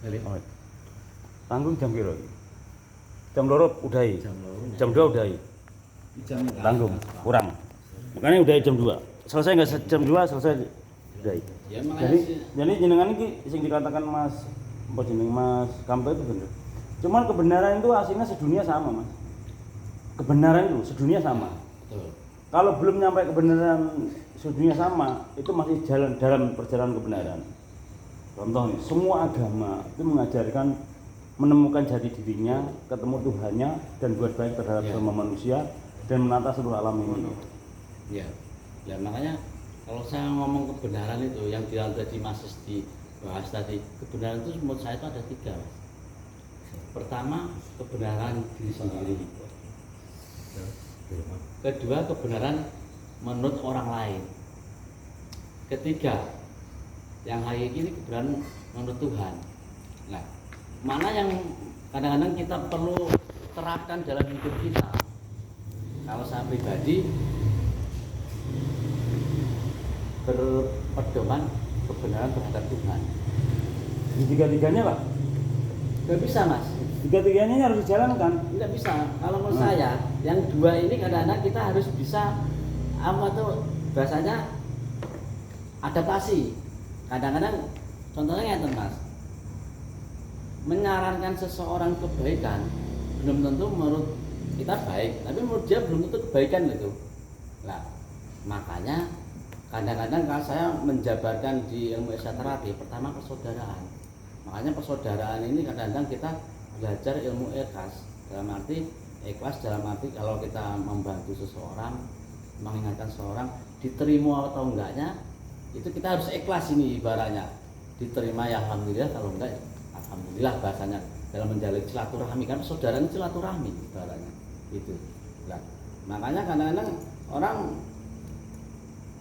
Balik. Oh. Tanggung jam piro iki? Jam 2 udahi. Jam 2 udahi. Tanggung kurang. Makanya udahi jam 2. Selesai enggak jam 2 selesai udahi. Ya Jadi jenengan iki sing dikatakan Mas apa jeneng Mas Kamto itu bener. Cuman kebenaran itu aslinya sedunia sama, Mas. Kebenaran itu sedunia sama. betul. Kalau belum nyampe kebenaran sedunia sama, itu masih jalan dalam perjalanan kebenaran. Contoh nih, semua agama itu mengajarkan menemukan jati dirinya, ketemu Tuhannya, dan buat baik terhadap semua manusia dan menata seluruh alam ini. Ya, ya makanya kalau saya ngomong kebenaran itu yang tadi Mas dibahas tadi, kebenaran itu menurut saya itu ada 3, Mas. Pertama, kebenaran diri sendiri. Kedua, kebenaran menurut orang lain. Ketiga, yang hakiki ini kebenaran menurut Tuhan. Nah, mana yang kadang-kadang kita perlu terapkan dalam hidup kita? Kalau saya pribadi berpedoman kebenaran terhadap Tuhan. Di tiga-tiganya, Pak? Gak bisa, Mas. Tiga-tiganya harus dijalankan. Tidak bisa. Kalau menurut saya, yang 2 ini kadang-kadang kita harus bisa apa tuh bahasanya adaptasi. Kadang-kadang contohnya ngeten, Mas. Menyarankan seseorang kebaikan belum tentu menurut kita baik, tapi menurut dia belum tentu kebaikan gitu. Nah, makanya kadang-kadang kalau saya menjabarkan di ilmu terapi, pertama persaudaraan. Makanya persaudaraan ini kadang-kadang kita belajar ilmu ikhlas dalam arti ikhlas dalam arti kalau kita membantu seseorang, mengingatkan seseorang, diterima atau enggaknya itu kita harus ikhlas ini ibaratnya. Diterima ya alhamdulillah, kalau enggak alhamdulillah bahasanya dalam menjalin silaturahmi, kan persaudaraan silaturahmi ibaratnya itu. Nah, makanya kadang-kadang orang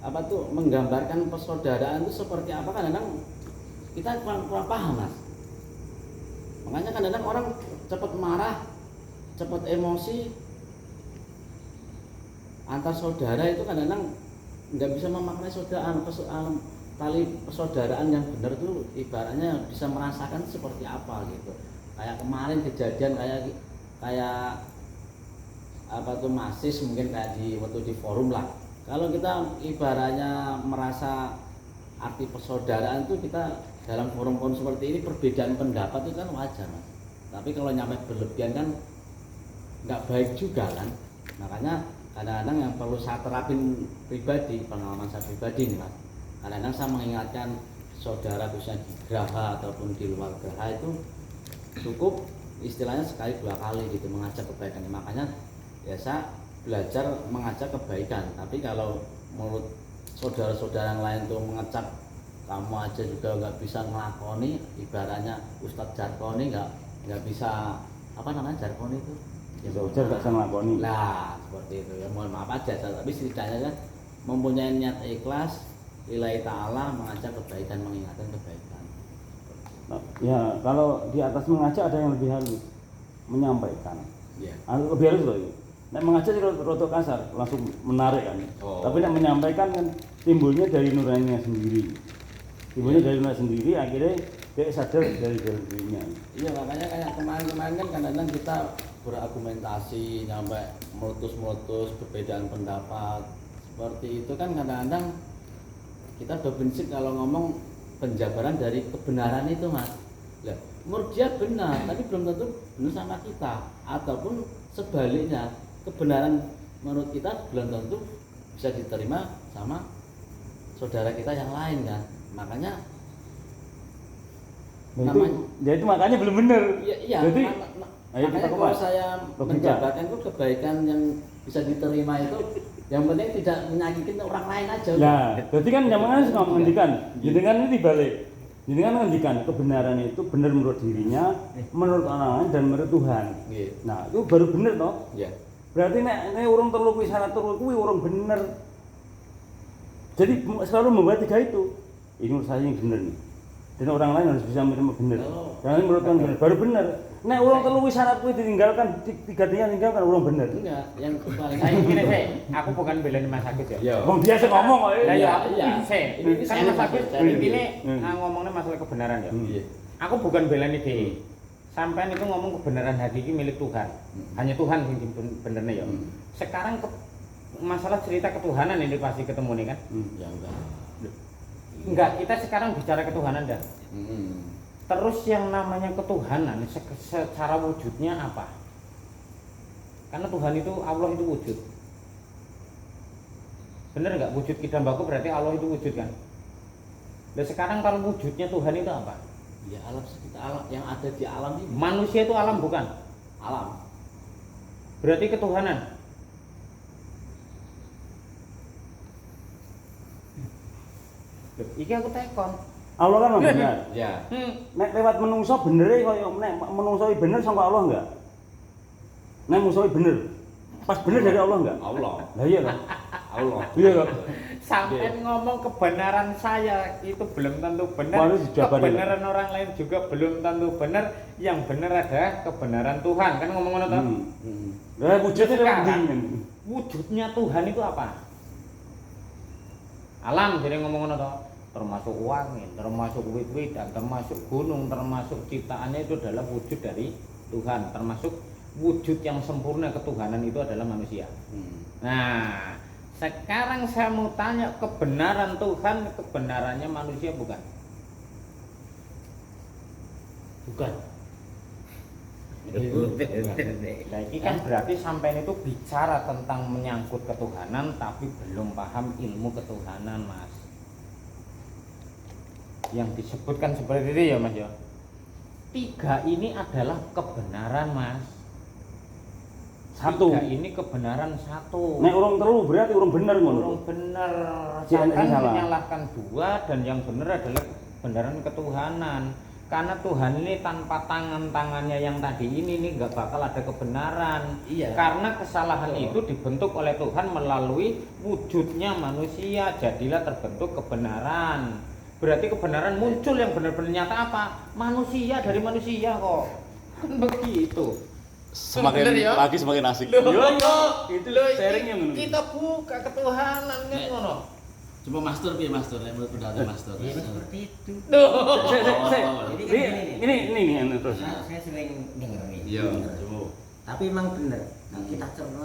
apa tuh menggambarkan persaudaraan itu seperti apa, kadang-kadang kita kurang paham, Mas. Makanya kadang-kadang orang cepat marah, cepat emosi. Antar saudara itu kadang-kadang nggak bisa memaknai tali persaudaraan yang benar itu ibaratnya bisa merasakan seperti apa gitu. Kayak kemarin kejadian kayak apa tuh masis mungkin kayak waktu di forum lah. Kalau kita ibaratnya merasa arti persaudaraan itu kita dalam forum-forum seperti ini perbedaan pendapat itu kan wajar, Mas. Tapi kalau nyampe berlebihan kan nggak baik juga kan. Makanya kadang-kadang yang perlu saya terapin pribadi, pengalaman saya pribadi nih, Mas. Kadang-kadang saya mengingatkan saudara khususnya di geraha ataupun di luar geraha itu cukup istilahnya sekali 2 kali gitu mengajak kebaikan. Makanya ya saya belajar mengajak kebaikan. Tapi kalau menurut saudara-saudara yang lain tuh mengecap kamu aja juga nggak bisa ngelakoni, ibaratnya Ustadz Jarkoni nggak bisa apa namanya Jarkoni itu ya ujar nggak bisa ngelakoni lah seperti itu ya, mohon maaf aja, tapi setidaknya kan mempunyai niat ikhlas lillahi ta'ala mengajak kebaikan, mengingatkan kebaikan. Ya kalau di atas mengajak ada yang lebih halus, menyampaikan Ya. lebih halus loh ini. Nek mengajak itu rotok kasar, langsung menarik kan. Tapi nek menyampaikan kan timbulnya dari nuraninya sendiri. Dari nurani sendiri, akhirnya dia sadar dari dirinya. Iya, makanya kayak kemarin-kemarin kan kadang-kadang kita berargumentasi sampai meletus-meletus perbedaan pendapat. Seperti itu kan kadang-kadang kita berprinsip kalau ngomong penjabaran dari kebenaran itu, Mas. Lah, menurut dia benar, tapi belum tentu benar sama kita. Ataupun sebaliknya, kebenaran menurut kita belum tentu bisa diterima sama saudara kita yang lain kan. Makanya itu makanya belum benar. Iya. Jadi ayo kita kalau saya menjabarkan itu kebaikan yang bisa diterima itu yang penting tidak menyakitkan orang lain aja. Nah, berarti kan jangan ngendikan, jenengan ini dibalik. Jenengan ngendikan kebenaran itu benar menurut dirinya, menurut orang lain dan menurut Tuhan. Nah, itu baru benar toh? Iya. Berarti nek urung telu kuwi syarat telu kuwi urung bener. Jadi selalu membuat 3 itu. Ini menurut saya yang benar nih. dan orang lain harus bisa menerima benar. Oh. Karena menurut kan benar, baru benar. Nek urung telu wis syarat kuwi ditinggalkan, tiga-tiganya tinggalkan urung benar. Enggak, yang paling Saya gini sih, aku bukan belain Mas Agus ya. Iya. Wong biasa ngomong kok. Lah ya Iya, aku iya. sih, Ini kan saya Mas Agus saya ini Hmm. ngomongnya masalah kebenaran ya. Iya. Aku bukan belain ide. Sampai itu ngomong kebenaran hakiki milik Tuhan. Hanya Tuhan yang benernya ya. Sekarang masalah cerita ketuhanan ini pasti ketemu nih kan? Ya enggak. Enggak, kita sekarang bicara ketuhanan dah. Hmm. Terus yang namanya ketuhanan secara wujudnya apa? Karena Tuhan itu, Allah itu wujud. Bener nggak? Wujud kidambaku berarti Allah itu wujud kan? Dan sekarang kalau wujudnya Tuhan itu apa? Ya alam sekitar alam yang ada di alam ini. Manusia itu alam bukan? Alam. Berarti ketuhanan. Loh, iki aku tekon. Allah kan benar. Ya. Nek lewat menungso bener kaya nek menungso bener sangka Allah enggak? Nek menungso bener. Pas bener dari Allah enggak? Allah. Lah iya kan? Allah. Iya kan? Sampai ngomong kebenaran saya itu belum tentu benar. Wah, itu jawabannya. Kebenaran orang lain juga belum tentu benar. Yang benar adalah kebenaran Tuhan. Kan ngomong-ngomong toh? Lah wujudnya Sekarang, penting. wujudnya Tuhan itu apa? Alam, jadi ngomong-ngomong toh, termasuk wangi, termasuk wit-witan, termasuk gunung, termasuk ciptaannya itu adalah wujud dari Tuhan. Termasuk wujud yang sempurna ketuhanan itu adalah manusia. Nah, sekarang saya mau tanya, kebenaran Tuhan, kebenarannya manusia bukan? Bukan. Nah, ini kan berarti sampai itu bicara tentang menyangkut ketuhanan tapi belum paham ilmu ketuhanan, Mas. Yang disebutkan seperti itu ya, Mas ya. Tiga ini adalah kebenaran, Mas. Satu. Tiga ini kebenaran satu. Nek urung telu berarti urung bener ngono. Orang benar, Jangan sampai salah. menyalahkan dua dan yang benar adalah kebenaran ketuhanan. Karena Tuhan ini tanpa tangan-tangannya yang tadi ini nggak bakal ada kebenaran. Iya. Karena kesalahan itu dibentuk oleh Tuhan melalui wujudnya manusia, jadilah terbentuk kebenaran. Berarti kebenaran muncul yang benar-benar nyata apa? Manusia dari manusia kok. Kan begitu. Semakin Bener ya? lagi semakin asik. Yo, itu sharingnya ngono. Kita buka ketuhanan kan ngono. Coba master piye master menurut pendapat master. Ya seperti itu. Ini terus. Saya sering denger nih. Iya, denger. coba. Tapi emang benar. Kalau kita coba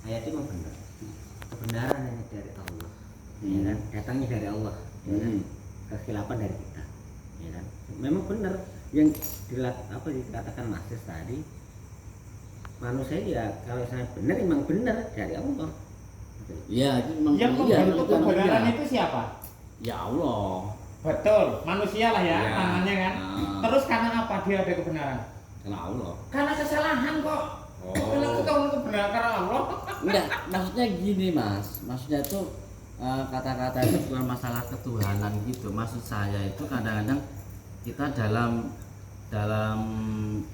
ayat itu emang benar. Kebenaran yang dari Allah. Ya kan? Datangnya dari Allah. Ya kan? Kekhilafan dari kita. Ya kan? Memang benar yang dikatakan Mas Des tadi. Manusia ya kalau saya benar emang benar dari Allah. Iya, itu memang Yang iya, membentuk itu kebenaran iya. itu siapa? Ya Allah. Betul, manusia lah ya, Iya. tangannya kan. Ah. Terus karena apa dia ada kebenaran? Karena Allah. Karena kesalahan kok. Oh. Kenapa kamu kebenaran karena Allah? Enggak, maksudnya gini Mas. Maksudnya itu kata-kata itu bukan masalah ketuhanan gitu. Maksud saya itu kadang-kadang kita dalam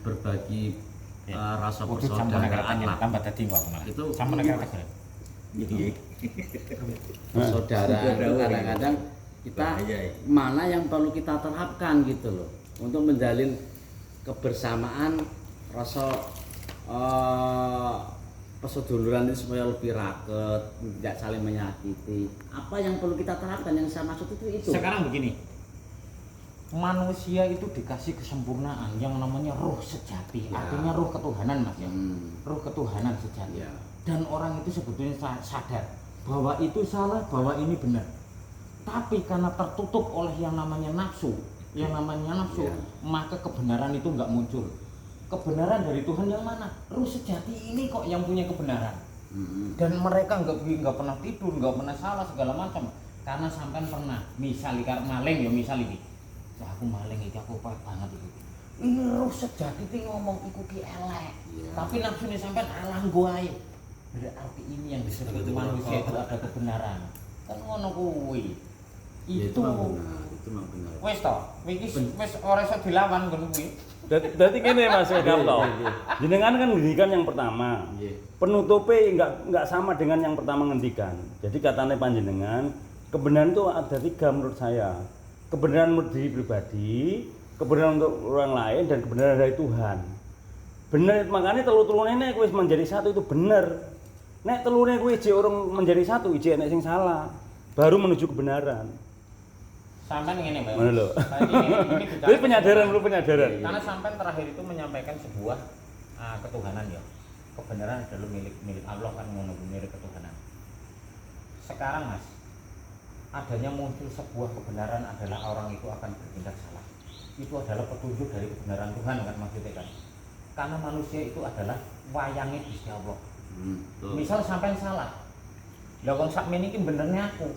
berbagi rasa persaudaraan lah. tambah tadi kok malah. Itu Sama negara kecil. persaudaraan itu kadang-kadang kita mana yang perlu kita terapkan gitu loh untuk menjalin kebersamaan rasa persaudaraan itu supaya lebih raket, tidak saling menyakiti. Apa yang perlu kita terapkan yang saya maksud itu. Sekarang begini. Manusia itu dikasih kesempurnaan yang namanya roh sejati, Ya. artinya roh ketuhanan Mas ya. Hmm. Roh ketuhanan sejati. Ya. Dan orang itu sebetulnya sadar bahwa itu salah, bahwa ini benar. Tapi karena tertutup oleh yang namanya nafsu, Ya. maka kebenaran itu nggak muncul. Kebenaran dari Tuhan yang mana? Roh sejati ini kok yang punya kebenaran. Dan mereka nggak pernah tidur, nggak pernah salah segala macam. Karena sampai pernah, misal maling ya misal ini. Wah, aku maling iki aku pahit banget iki. Ini roh sejati iki ngomong iku ki elek. Iya. Tapi nafsune sampean alah nggo ae. Berarti ini yang disebut manusia itu ada kebenaran. Kan ngono kuwi. Ya, Itu memang benar, itu memang benar. wis to, iki wis ora iso dilawan ngono kuwi. Berarti gini Mas Wedam toh. Jenengan kan ngendikan yang pertama. Iya. Penutupnya enggak sama dengan yang pertama ngendikan. Jadi katanya panjenengan kebenaran itu ada tiga menurut saya. kebenaran menurut diri pribadi, kebenaran untuk orang lain, dan kebenaran dari Tuhan. Bener, makanya telur-telurnya nek wis menjadi satu itu bener. Nek telurnya kuwi ije orang menjadi satu, ije enek sing salah, baru menuju kebenaran. Sampai ngene, Mbak. Mana lho? Ini Jadi penyadaran, lu penyadaran. Karena sampai terakhir itu menyampaikan sebuah ketuhanan ya. Kebenaran adalah milik Allah kan ngono milik ketuhanan. Sekarang Mas, adanya muncul sebuah kebenaran adalah orang itu akan bertindak salah. Itu adalah petunjuk dari kebenaran Tuhan kan maksudnya kan. Karena manusia itu adalah wayangnya Gusti Allah. Misal sampai salah. Lah wong sakmene iki benernya aku.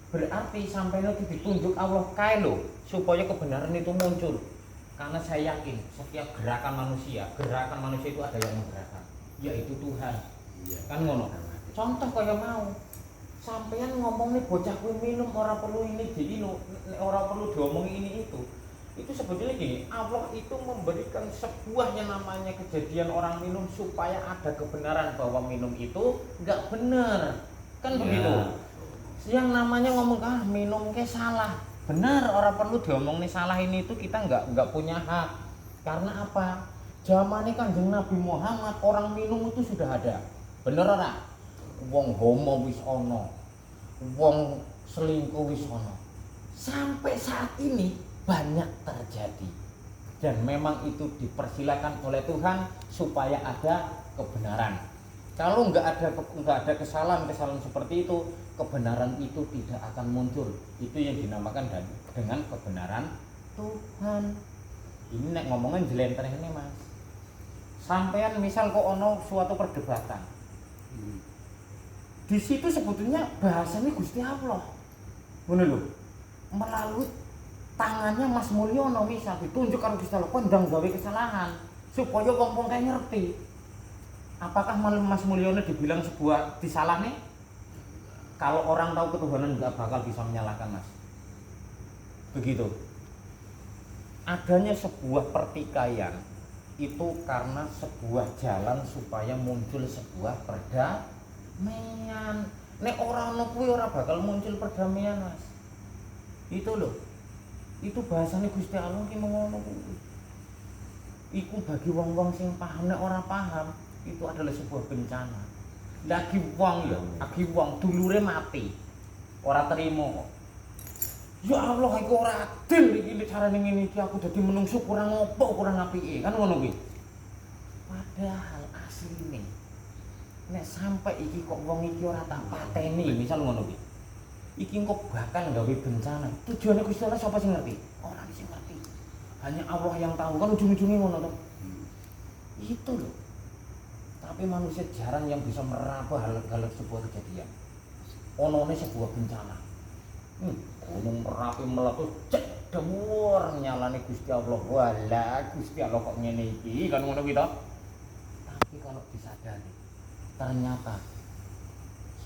Berarti sampai itu ditunjuk Allah kae lho supaya kebenaran itu muncul. Karena saya yakin setiap gerakan manusia itu ada yang menggerakkan, yaitu Tuhan. Iya. Kan ngono. Contoh kaya mau sampean ngomong nih bocah kuwi minum ora perlu ini diino, ora perlu diomongi ini itu. Itu sebetulnya gini, Allah itu memberikan sebuah yang namanya kejadian orang minum supaya ada kebenaran bahwa minum itu enggak benar. Kan begitu. Yang namanya ngomong minum ke salah. Benar, orang perlu diomong nih salah ini itu kita enggak punya hak. Karena apa? Zamannya Kanjeng Nabi Muhammad orang minum itu sudah ada. Bener ora? Wong homo wis ono. Wong selingkuh wis ono. Sampai saat ini banyak terjadi. Dan memang itu dipersilakan oleh Tuhan supaya ada kebenaran. Kalau nggak ada kesalahan seperti itu, kebenaran itu tidak akan muncul. Itu yang dinamakan dengan kebenaran Tuhan. Ini nek ngomongin jelenter ini Mas. Sampean misal kok ono suatu perdebatan. Di situ sebetulnya bahasanya Gusti Allah. Ngono lho. Melalui tangannya Mas Mulyono misal ditunjuk karo Gusti Allah kondang gawe kesalahan supaya wong-wong kae ngerti. Apakah Mas Mulyono dibilang sebuah disalah nih? Kalau orang tahu ketuhanan nggak bakal bisa menyalahkan Mas. Begitu. Adanya sebuah pertikaian itu karena sebuah jalan supaya muncul sebuah perdamaian. Nek orang kuwi ora bakal muncul perdamaian Mas. Itu loh. Itu bahasanya Gusti Allah ki ngono kuwi. Iku bagi wong-wong sing paham, nek ora paham itu adalah sebuah bencana. Lagi wong dulure mati. Ora terima kok. Ya Allah iku ora adil iki carane ngene iki aku dadi menungso kurang opo kurang apike kan ngono kuwi. Padahal asline nek sampai iki kok wong iki ora tak pateni misal ngono kuwi. Iki kok bakal gawe bencana. Tujuane Gusti Allah sapa sing ngerti? Ora sing ngerti. Hanya Allah yang tahu kan ujung-ujungnya ngono to. Itu loh. Tapi manusia jarang yang bisa meraba hal sebuah kejadian. Onone sebuah bencana. Gunung Merapi meletus cek demur nyalane Gusti Allah. Walah Gusti Allah kok ngene iki kan ngono kuwi to. Tapi kalau disadari ternyata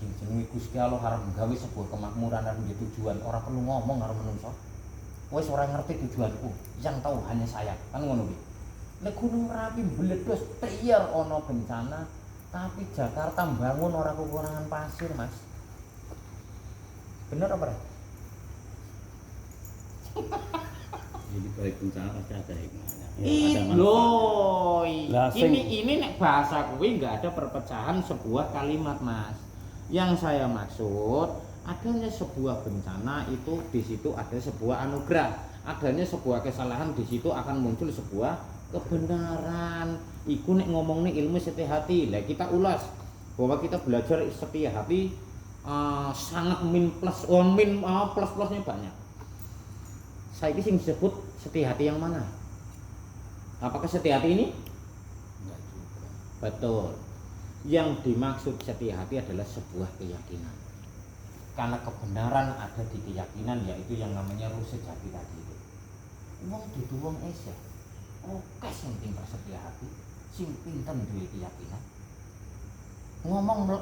sing jenenge Gusti Allah harus gawe sebuah kemakmuran dan tujuan, ora perlu ngomong karo menungso. Wis ora ngerti tujuanku, yang tahu hanya saya. Kan ngono kuwi. Nek Gunung Merapi meledos trier ana bencana, tapi Jakarta mbangun ora kekurangan pasir, Mas. Bener apa ora? Jadi balik bencana pasti ada hikmahnya. Loh, Lah, ini nek bahasa kuwi enggak ada perpecahan sebuah kalimat, Mas. Yang saya maksud adanya sebuah bencana itu di situ ada sebuah anugerah, adanya sebuah kesalahan di situ akan muncul sebuah kebenaran. Iku nek ngomongnya ilmu setia hati. Lah kita ulas bahwa kita belajar setia hati sangat plus-plusnya banyak. Saya ini disebut setia hati yang mana? Apakah setia hati ini? Enggak juga. Betul. Yang dimaksud setia hati adalah sebuah keyakinan. Karena kebenaran ada di keyakinan, yaitu yang namanya ruh sejati tadi itu. Wong dudu wong esih. Oke sing pinter setia hati, sing pinter duwe keyakinan. Ngomong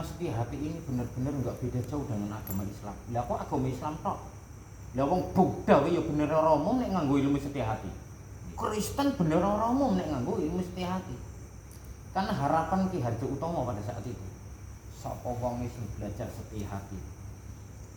setia hati ini benar-benar enggak beda jauh dengan agama Islam. Lah kok agama Islam tok? Lah wong Buddha ya bener ora omong nek nganggo ilmu setia hati. Kristen bener ora omong nek nganggo ilmu setia hati. Karena harapan Ki Harjo Utomo pada saat itu, sapa wong sing belajar setia hati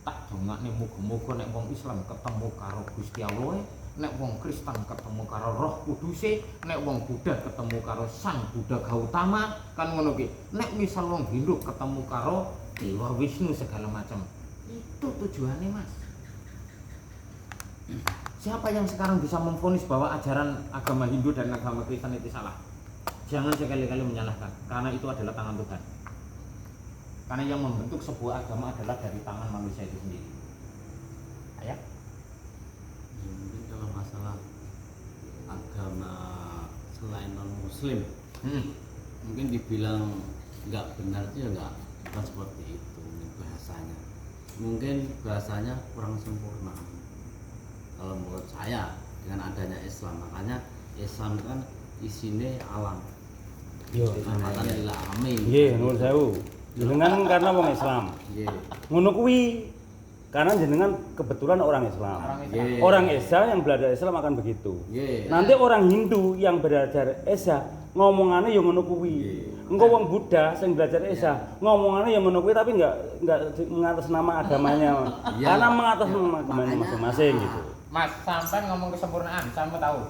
tak dongakne muga-muga nek wong Islam ketemu karo Gusti Allah, nek wong Kristen ketemu karo Roh Kuduse, nek wong Buddha ketemu karo Sang Buddha Gautama, kan ngono ki. Nek misal wong Hindu ketemu karo Dewa Wisnu segala macam. Itu tujuannya, Mas. Siapa yang sekarang bisa memvonis bahwa ajaran agama Hindu dan agama Kristen itu salah? Jangan sekali-kali menyalahkan, karena itu adalah tangan Tuhan. Karena yang membentuk sebuah agama adalah dari tangan manusia itu sendiri. Ya? Mungkin kalau masalah agama selain non muslim mungkin dibilang nggak benar itu ya nggak, bukan seperti itu mungkin bahasanya kurang sempurna kalau menurut saya dengan adanya Islam. Makanya Islam itu kan isinya alam, rahmatan lil alamin. Nggih, nuwun sewu. Jenengan karena wong Islam. Nggih. Ngono kuwi karena jenengan kebetulan orang Islam. Nggih. Orang Esa yang belajar Islam akan begitu. Nggih. Nanti orang Hindu yang belajar Esa ngomongannya yang ngono kuwi. Engko wong Buddha sing belajar Esa ngomongannya yang ngono kuwi tapi enggak mengatas nama agamanya. Karena mengatas nama agamanya masing-masing gitu. Mas, sampai ngomong kesempurnaan, sampai tahu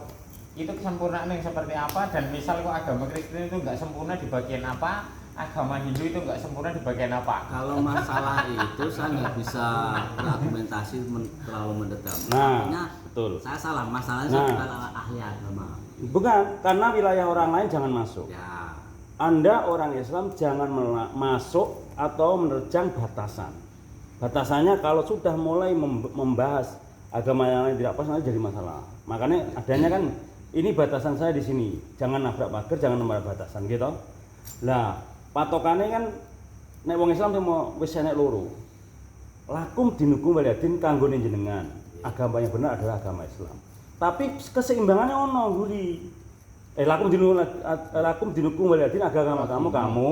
itu kesempurnaan yang seperti apa, dan misal kok agama Kristen itu nggak sempurna di bagian apa, agama Hindu itu nggak sempurna di bagian apa. Kalau masalah itu saya nggak bisa berargumentasi terlalu mendalam. Nah, Artinya, betul. saya salah, masalahnya saya bukan ahli agama. Bukan, karena wilayah orang lain jangan masuk. Ya, Anda orang Islam jangan masuk atau menerjang batasan. Batasannya kalau sudah mulai membahas agama yang lain tidak pas nanti jadi masalah. Makanya adanya kan ini batasan saya di sini. Jangan nabrak pagar, jangan nabrak batasan gitu. Lah, patokannya kan nek wong Islam mau wis enek loro. Lakum dinukum waliyadin kanggo jenengan. Agama yang benar adalah agama Islam. Tapi keseimbangannya ono guri. Lakum dinukum waliyadin agama kamu,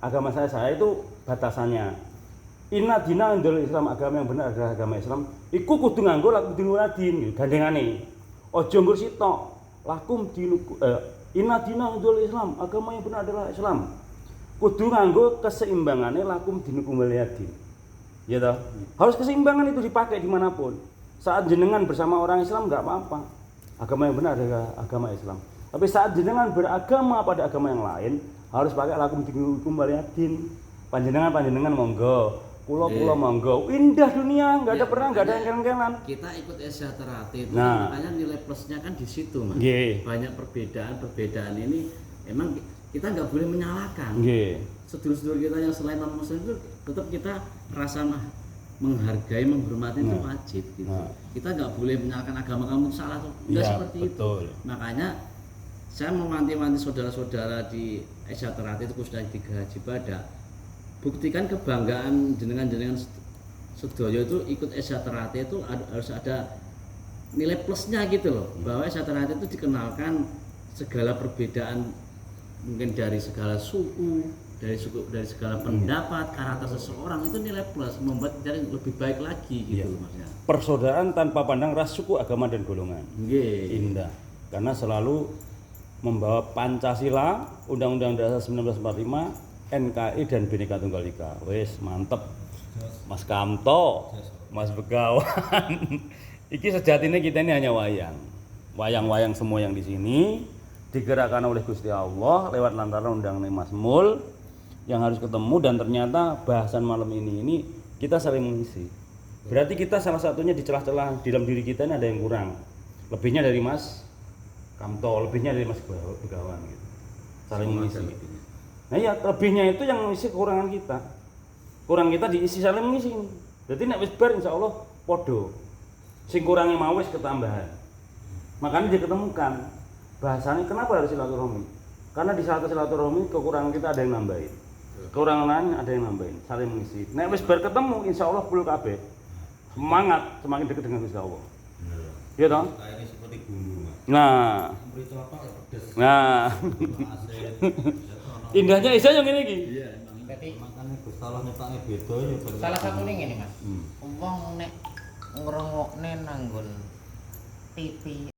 agama saya itu batasannya. Inna dina indul Islam, agama yang benar adalah agama Islam. Iku kudu nganggo lakum dinul ladin gandengane. Aja nggo sitok. Lakum dinukum inna dina indul Islam, agama yang benar adalah Islam. Kudu nganggo keseimbangannya lakum dinukum waliyadin. Ya toh? Harus keseimbangan itu dipakai dimanapun. Saat jenengan bersama orang Islam enggak apa-apa. Agama yang benar adalah agama Islam. Tapi saat jenengan beragama pada agama yang lain, harus pakai lakum dinukum waliyadin. Panjenengan monggo. Pulau monggo, indah dunia, nggak ada perang, nggak ada engkel-engkelan. kita ikut Esyaterate itu, Nah. makanya nilai plusnya kan di situ, Mas. Nggih. Banyak perbedaan ini emang kita nggak boleh menyalahkan. Nggih. Sedulur-sedulur kita yang selain non muslim itu tetap kita rasa menghargai, menghormati itu wajib gitu. Nah. Kita nggak boleh menyalahkan agama kamu itu salah, nggak Ya, seperti betul. itu. Makanya saya mewanti-wanti saudara-saudara di Esyaterate itu khususnya di Haji Bada, buktikan kebanggaan jenengan sedaya itu ikut Esyaterate itu harus ada nilai plusnya gitu loh, bahwa Esyaterate itu dikenalkan segala perbedaan mungkin dari segala suku, dari segala pendapat, karakter seseorang itu nilai plus membuat jadi lebih baik lagi gitu loh, maksudnya. Persaudaraan tanpa pandang ras, suku, agama dan golongan. Nggih. Indah. Karena selalu membawa Pancasila, Undang-Undang Dasar 1945, NKRI dan Bhinneka Tunggal Ika. Wes mantep. Mas Kamto, Mas Begawan. Iki sejatinya kita ini hanya wayang. Wayang-wayang semua yang di sini digerakkan oleh Gusti Allah lewat lantaran Undang-Undang Mas Mul yang harus ketemu, dan ternyata bahasan malam ini kita saling mengisi. Berarti kita salah satunya di celah-celah di dalam diri kita ini ada yang kurang. Lebihnya dari Mas Kamto, lebihnya dari Mas Begawan gitu. Saling mengisi. Nah ya, lebihnya itu yang mengisi kekurangan kita. Kurang kita diisi saling mengisi. Jadi nek wis bar insyaallah podo. Sing kurangnya mau wis ketambahan. Makanya diketemukan bahasanya kenapa harus silaturahmi? Karena di saat silaturahmi kekurangan kita ada yang nambahin. Kekurangan lain ada yang nambahin, saling mengisi. Nek wis bar ketemu insyaallah full kabeh. Semangat, semakin dekat dengan Gusti Allah. Iya toh? Ini seperti gunung, Mas. Nah. Beri contoh pedes. Nah. Indahnya Isa yang ini iki. Iya, emang. Jadi Makanya Gusti Allah nyiptakne beda ya. salah satu ini Mas. Wong nek ngrungokne nanggon TV